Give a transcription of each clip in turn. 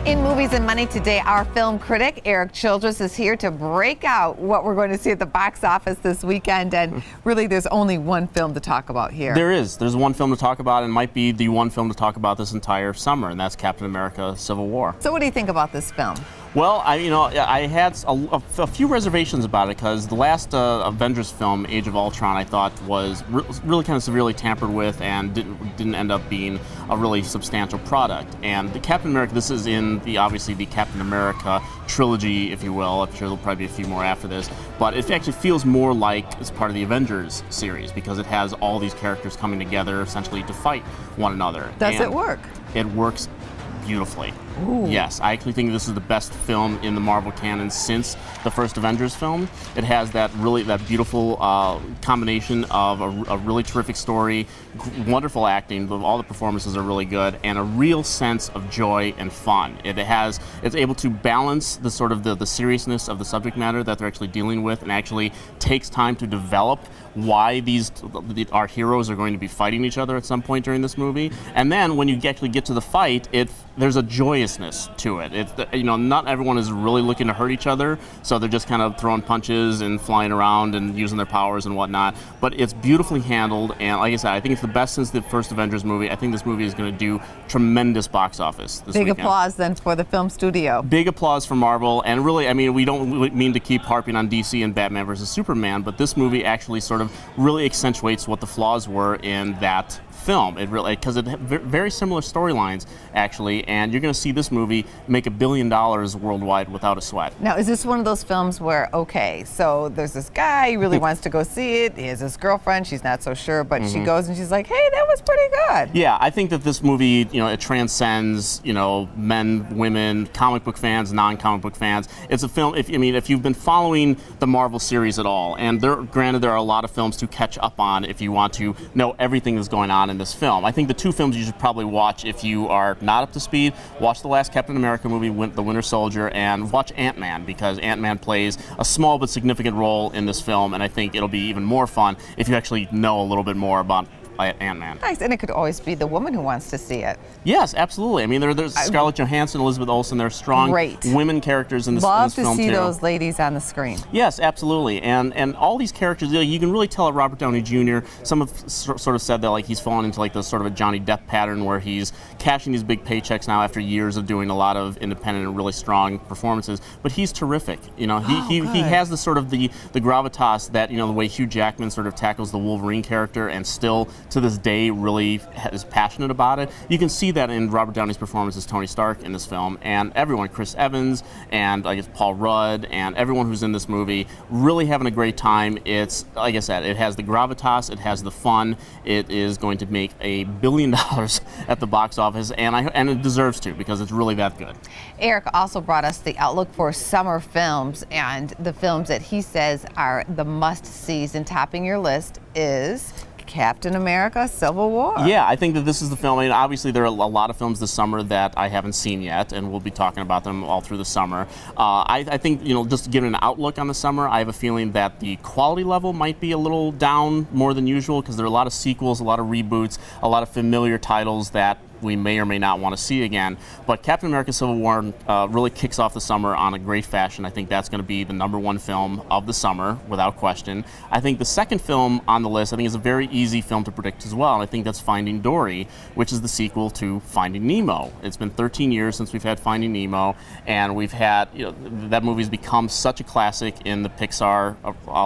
In Movies and Money today, our film critic, Erik Childress, is here to break out what we're going to see at the box office this weekend. And really, there's only one film to talk about here. There is. There's one film to talk about, and might be the one film to talk about this entire summer, and that's Captain America: Civil War. So what do you think about this film? Well, I had a few reservations about it because the last Avengers film, Age of Ultron, I thought was really kind of severely tampered with and didn't end up being a really substantial product. And the Captain America, this is in obviously the Captain America trilogy, if you will. I'm sure there'll probably be a few more after this, but it actually feels more like it's part of the Avengers series because it has all these characters coming together essentially to fight one another. Does it work? It works beautifully. Ooh. Yes, I actually think this is the best film in the Marvel canon since the first Avengers film. It has that beautiful combination of a really terrific story, wonderful acting, all the performances are really good, and a real sense of joy and fun. It's able to balance the sort of the seriousness of the subject matter that they're actually dealing with, and actually takes time to develop why our heroes are going to be fighting each other at some point during this movie. And then when you actually get to the fight, there's a joyousness to it. Not everyone is really looking to hurt each other, so they're just kind of throwing punches and flying around and using their powers and whatnot. But it's beautifully handled, and like I said, I think it's the best since the first Avengers movie. I think this movie is going to do tremendous box office this weekend. Big applause then for the film studio. Big applause for Marvel, and really, we don't mean to keep harping on DC and Batman versus Superman, but this movie actually sort of really accentuates what the flaws were in that film. It really, because it had very similar storylines actually, and you're going to see this movie make $1 billion worldwide without a sweat. Now, is this one of those films where, okay, so there's this guy, he really wants to go see it, he has his girlfriend, she's not so sure, but she goes and she's like, hey, that was pretty good. Yeah, I think that this movie, it transcends, men, women, comic book fans, non-comic book fans. It's a film, if you've been following the Marvel series at all, and granted there are a lot of films to catch up on if you want to know everything that's going on in this film. I think the two films you should probably watch if you are not up to speed, watch the last Captain America movie, The Winter Soldier, and watch Ant-Man, because Ant-Man plays a small but significant role in this film, and I think it'll be even more fun if you actually know a little bit more about Ant-Man. Nice, and it could always be the woman who wants to see it. Yes, absolutely. There's Scarlett Johansson, Elizabeth Olsen. There are strong women characters in this film too. Love to see those ladies on the screen. Yes, absolutely. And all these characters, you can really tell at Robert Downey Jr. Some have sort of said that he's fallen into the sort of a Johnny Depp pattern where he's cashing these big paychecks now after years of doing a lot of independent and really strong performances. But he's terrific. He has the sort of the gravitas that the way Hugh Jackman sort of tackles the Wolverine character, and still to this day really is passionate about it. You can see that in Robert Downey's performance as Tony Stark in this film, and everyone, Chris Evans and I guess Paul Rudd and everyone who's in this movie, really having a great time. It's, like I said, it has the gravitas, it has the fun, it is going to make $1 billion at the box office, and it deserves to, because it's really that good. Erik also brought us the outlook for summer films, and the films that he says are the must-sees, and topping your list is Captain America: Civil War. Yeah, I think that this is the film. Obviously there are a lot of films this summer that I haven't seen yet, and we'll be talking about them all through the summer. I think, just to give an outlook on the summer, I have a feeling that the quality level might be a little down more than usual, because there are a lot of sequels, a lot of reboots, a lot of familiar titles that we may or may not want to see again. But Captain America: Civil War really kicks off the summer on a great fashion. I think that's going to be the #1 film of the summer, without question. I think the second film on the list, I think, is a very easy film to predict as well, and I think that's Finding Dory, which is the sequel to Finding Nemo. It's been 13 years since we've had Finding Nemo, and we've had, that movie's become such a classic in the Pixar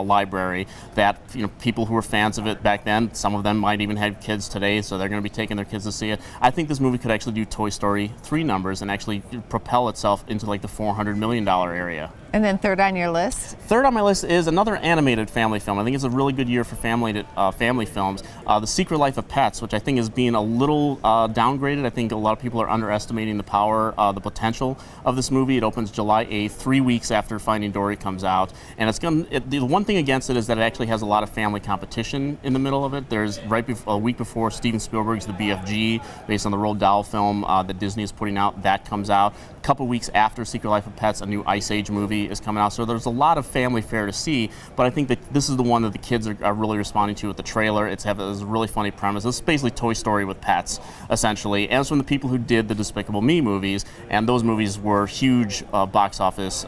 library that, people who were fans of it back then, some of them might even have kids today, so they're going to be taking their kids to see it. I think this movie could actually do Toy Story 3 numbers and actually propel itself into the $400 million area. And then third on your list? Third on my list is another animated family film. I think it's a really good year for family films. The Secret Life of Pets, which I think is being a little downgraded. I think a lot of people are underestimating the power, the potential of this movie. It opens July 8th, 3 weeks after Finding Dory comes out. And the one thing against it is that it actually has a lot of family competition in the middle of it. There's a week before Steven Spielberg's The BFG, based on the Roald Dahl film that Disney is putting out, that comes out. A couple weeks after Secret Life of Pets, a new Ice Age movie movie is coming out, so there's a lot of family fare to see. But I think that this is the one that the kids are really responding to with the trailer. It's a really funny premise. It's basically Toy Story with pets, essentially. And it's from the people who did the Despicable Me movies, and those movies were huge box office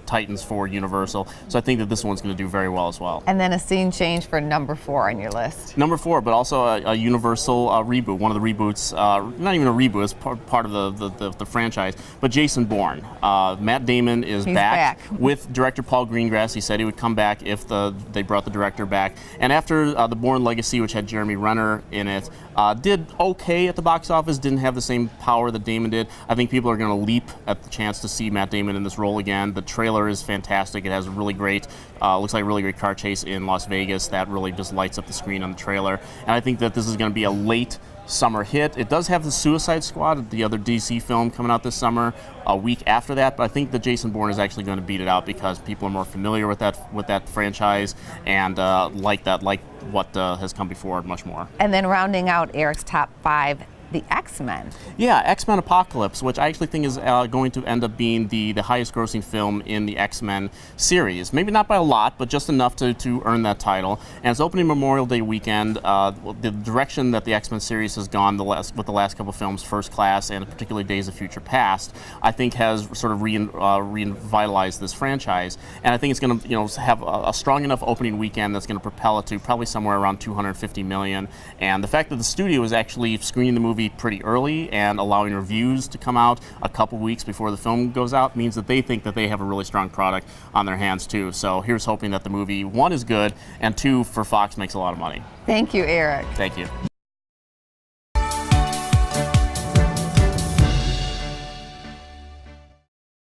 titans for Universal. So I think that this one's going to do very well as well. And then a scene change for number 4 on your list. Number 4, but also a Universal reboot, one of the reboots, not even a reboot, it's part of the franchise, but Jason Bourne. Matt Damon is back with director Paul Greengrass. He said he would come back if they brought the director back. And after the Bourne Legacy, which had Jeremy Renner in it, did okay at the box office, didn't have the same power that Damon did. I think people are going to leap at the chance to see Matt Damon in this role again. The trailer is fantastic. It has a really great, looks like a really great car chase in Las Vegas that really just lights up the screen on the trailer. And I think that this is going to be a late summer hit. It does have the Suicide Squad, the other DC film, coming out this summer, a week after that, but I think that Jason Bourne is actually going to beat it out because people are more familiar with that franchise and like what has come before much more. And then rounding out Erik's top 5, the XMen. Yeah, XMen Apocalypse, which I actually think is going to end up being the highest grossing film in the XMen series. Maybe not by a lot, but just enough to earn that title. And it's opening Memorial Day weekend. The direction that the XMen series has gone with the last couple of films, First Class and particularly Days of Future Past, I think has sort of revitalized this franchise. And I think it's going to have a strong enough opening weekend that's going to propel it to probably somewhere around $250 million. And the fact that the studio is actually screening the movie pretty early and allowing reviews to come out a couple weeks before the film goes out means that they think that they have a really strong product on their hands too. So here's hoping that the movie, 1, is good, and 2, for Fox, makes a lot of money. Thank you, Erik. Thank you.